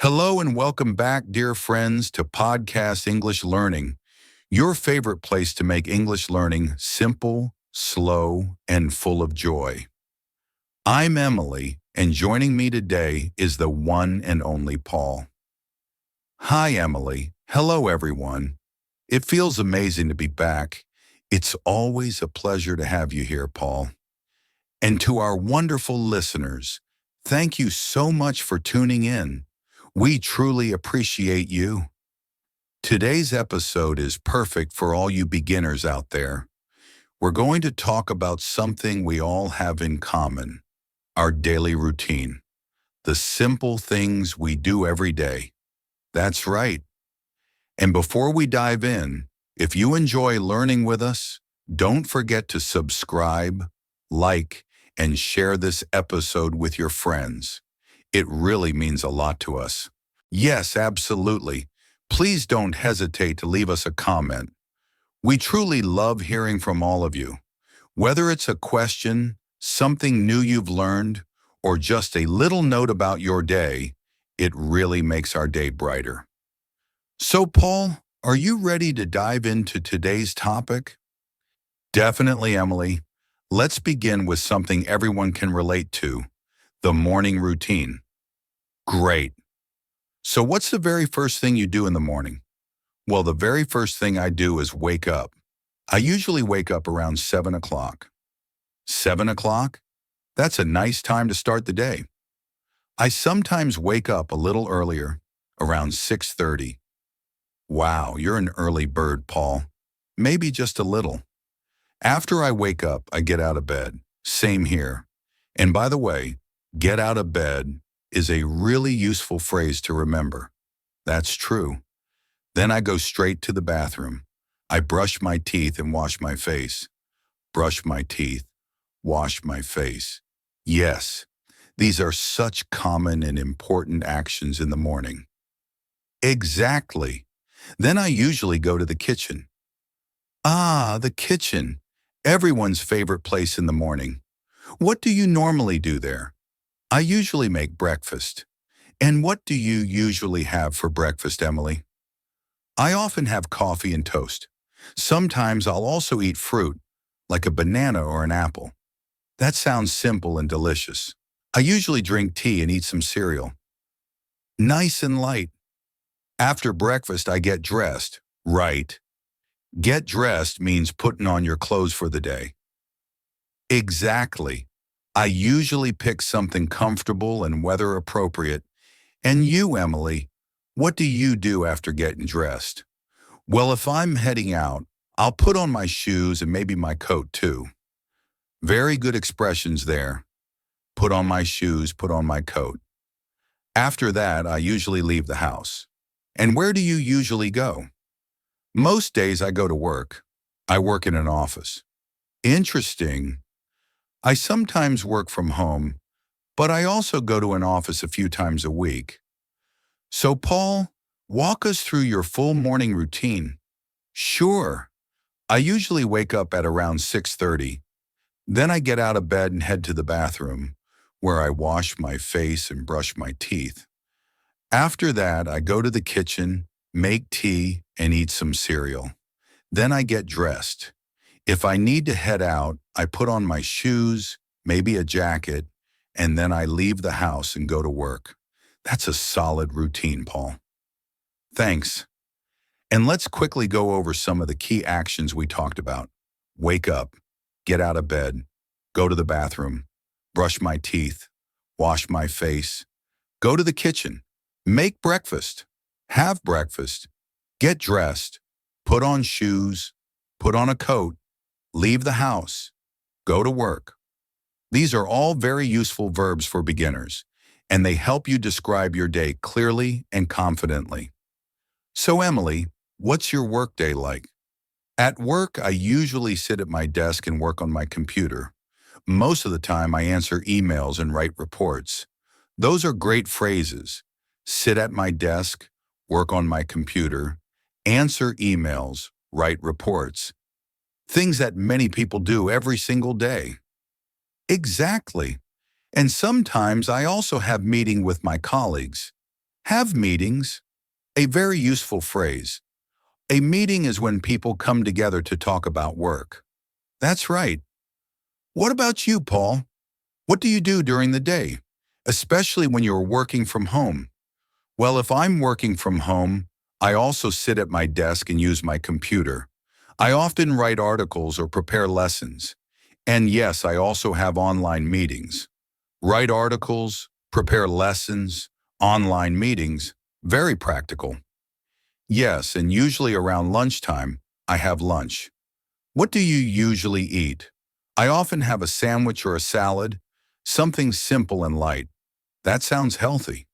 Hello and welcome back, dear friends, to Podcast English Learning, your favorite place to make English learning simple, slow, and full of joy. I'm Emily, and joining me today is the one and only Paul. Hi, Emily. Hello, everyone. It feels amazing to be back. It's always a pleasure to have you here, Paul. And to our wonderful listeners, thank you so much for tuning in. We truly appreciate you. Today's episode is perfect for all you beginners out there. We're going to talk about something we all have in common, our daily routine, the simple things we do every day. That's right. And before we dive in, if you enjoy learning with us, don't forget to subscribe, like, and share this episode with your friends. It really means a lot to us. Yes, absolutely. Please don't hesitate to leave us a comment. We truly love hearing from all of you. Whether it's a question, something new you've learned, or just a little note about your day, it really makes our day brighter. So, Paul, are you ready to dive into today's topic? Definitely, Emily. Let's begin with something everyone can relate to, the morning routine. Great. So what's the very first thing you do in the morning? Well, the very first thing I do is wake up. I usually wake up around 7 o'clock. 7 o'clock? That's a nice time to start the day. I sometimes wake up a little earlier, around 6:30. Wow, you're an early bird, Paul. Maybe just a little. After I wake up, I get out of bed. Same here. And by the way, get out of bed is a really useful phrase to remember. That's true. Then I go straight to the bathroom. I brush my teeth and wash my face. Brush my teeth, wash my face. Yes, these are such common and important actions in the morning. Exactly. Then I usually go to the kitchen. Ah, the kitchen. Everyone's favorite place in the morning. What do you normally do there? I usually make breakfast. And what do you usually have for breakfast, Emily? I often have coffee and toast. Sometimes I'll also eat fruit, like a banana or an apple. That sounds simple and delicious. I usually drink tea and eat some cereal. Nice and light. After breakfast, I get dressed. Right. Get dressed means putting on your clothes for the day. Exactly. I usually pick something comfortable and weather appropriate. And you, Emily, what do you do after getting dressed? Well, if I'm heading out, I'll put on my shoes and maybe my coat too. Very good expressions there. Put on my shoes, put on my coat. After that, I usually leave the house. And where do you usually go? Most days I go to work. I work in an office. Interesting. I sometimes work from home, but I also go to an office a few times a week. So, Paul, walk us through your full morning routine. Sure. I usually wake up at around 6:30. Then I get out of bed and head to the bathroom, where I wash my face and brush my teeth. After that, I go to the kitchen, make tea, and eat some cereal. Then I get dressed. If I need to head out, I put on my shoes, maybe a jacket, and then I leave the house and go to work. That's a solid routine, Paul. Thanks. And let's quickly go over some of the key actions we talked about. Wake up, get out of bed, go to the bathroom, brush my teeth, wash my face, go to the kitchen, make breakfast, have breakfast, get dressed, put on shoes, put on a coat, leave the house, go to work. These are all very useful verbs for beginners, and they help you describe your day clearly and confidently. So, Emily, what's your workday like? At work, I usually sit at my desk and work on my computer. Most of the time, I answer emails and write reports. Those are great phrases. Sit at my desk, work on my computer, answer emails, write reports. Things that many people do every single day. Exactly. And sometimes I also have meeting with my colleagues. Have meetings. A very useful phrase. A meeting is when people come together to talk about work. That's right. What about you, Paul? What do you do during the day, especially when you're working from home? Well, if I'm working from home, I also sit at my desk and use my computer. I often write articles or prepare lessons. And yes, I also have online meetings. Write articles, prepare lessons, online meetings, very practical. Yes, and usually around lunchtime, I have lunch. What do you usually eat? I often have a sandwich or a salad, something simple and light. That sounds healthy.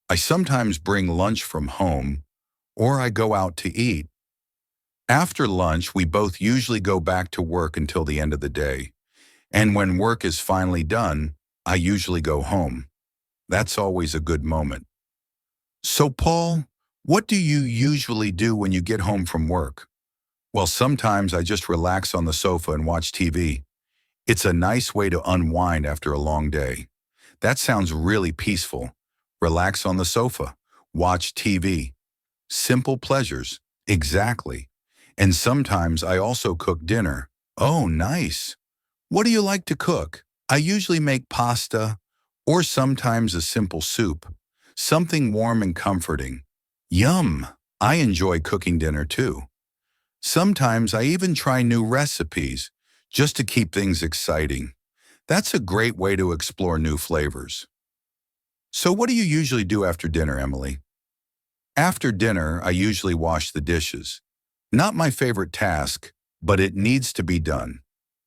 I sometimes bring lunch from home, or I go out to eat. After lunch, we both usually go back to work until the end of the day. And when work is finally done, I usually go home. That's always a good moment. So, Paul, what do you usually do when you get home from work? Well, sometimes I just relax on the sofa and watch TV. It's a nice way to unwind after a long day. That sounds really peaceful. Relax on the sofa, watch TV. Simple pleasures. Exactly. And sometimes I also cook dinner. Oh, nice. What do you like to cook? I usually make pasta or sometimes a simple soup. Something warm and comforting. Yum! I enjoy cooking dinner too. Sometimes I even try new recipes just to keep things exciting. That's a great way to explore new flavors. So what do you usually do after dinner, Emily? After dinner, I usually wash the dishes. Not my favorite task, but it needs to be done.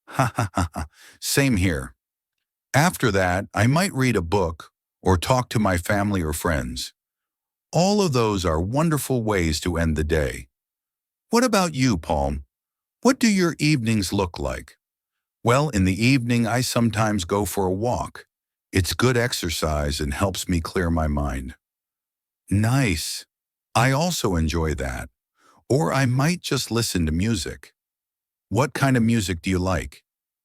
Ha ha ha ha. Same here. After that, I might read a book or talk to my family or friends. All of those are wonderful ways to end the day. What about you, Paul? What do your evenings look like? Well, in the evening, I sometimes go for a walk. It's good exercise and helps me clear my mind. Nice. I also enjoy that. Or I might just listen to music. What kind of music do you like?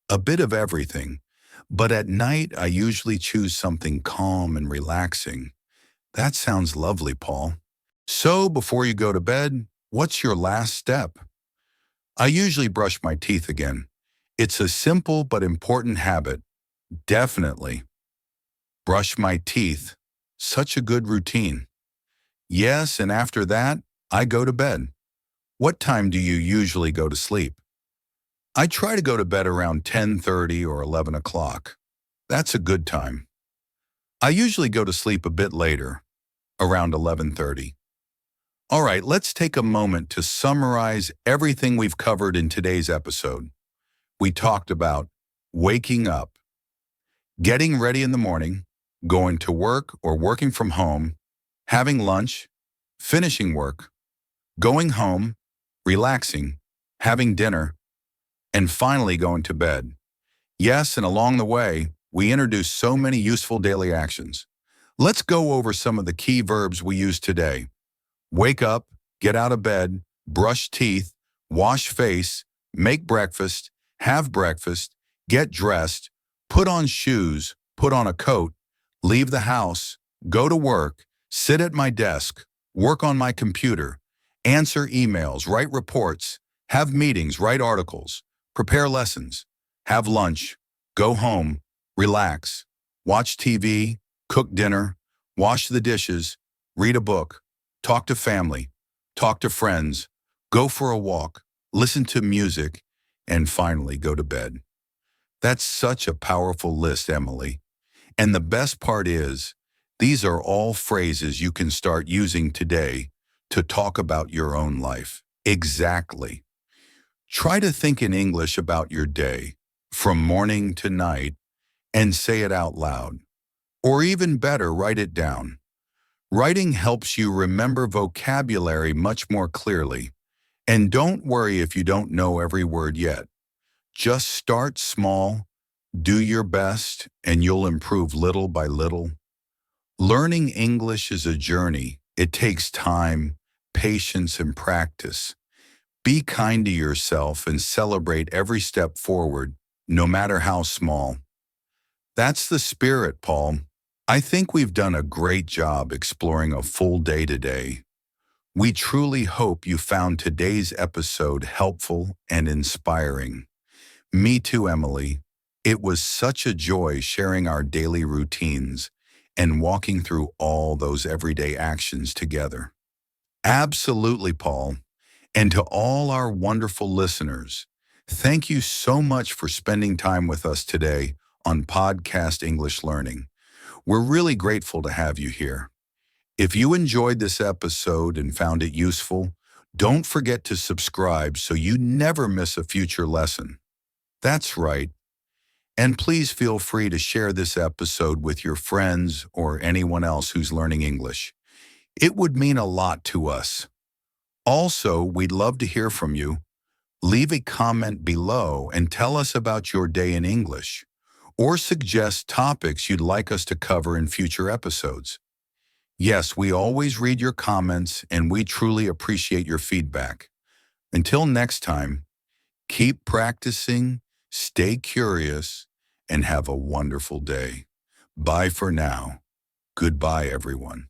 A bit of everything. But at night, I usually choose something calm and relaxing. That sounds lovely, Paul. So, before you go to bed, what's your last step? I usually brush my teeth again. It's a simple but important habit. Definitely. Brush my teeth. Such a good routine. Yes, and after that, I go to bed. What time do you usually go to sleep? I try to go to bed around 10:30 or 11 o'clock. That's a good time. I usually go to sleep a bit later, around 11:30. All right, let's take a moment to summarize everything we've covered in today's episode. We talked about waking up, getting ready in the morning, going to work or working from home, having lunch, finishing work, going home, relaxing, having dinner, and finally going to bed. Yes, and along the way, we introduced so many useful daily actions. Let's go over some of the key verbs we use today. Wake up, get out of bed, brush teeth, wash face, make breakfast, have breakfast, get dressed, put on shoes, put on a coat, leave the house, go to work, sit at my desk, work on my computer, answer emails, write reports, have meetings, write articles, prepare lessons, have lunch, go home, relax, watch TV, cook dinner, wash the dishes, read a book, talk to family, talk to friends, go for a walk, listen to music, and finally go to bed. That's such a powerful list, Emily. And the best part is, these are all phrases you can start using today to talk about your own life. Exactly. Try to think in English about your day, from morning to night, and say it out loud. Or even better, write it down. Writing helps you remember vocabulary much more clearly. And don't worry if you don't know every word yet. Just start small, do your best, and you'll improve little by little. Learning English is a journey. It takes time, patience, and practice. Be kind to yourself and celebrate every step forward, no matter how small. That's the spirit, Paul. I think we've done a great job exploring a full day today. We truly hope you found today's episode helpful and inspiring. Me too, Emily. It was such a joy sharing our daily routines and walking through all those everyday actions together. Absolutely, Paul. And to all our wonderful listeners, thank you so much for spending time with us today on Podcast English Learning. We're really grateful to have you here. If you enjoyed this episode and found it useful, don't forget to subscribe so you never miss a future lesson. That's right. And please feel free to share this episode with your friends or anyone else who's learning English. It would mean a lot to us. Also, we'd love to hear from you. Leave a comment below and tell us about your day in English, or suggest topics you'd like us to cover in future episodes. Yes, we always read your comments and we truly appreciate your feedback. Until next time, keep practicing, stay curious, and have a wonderful day. Bye for now. Goodbye, everyone.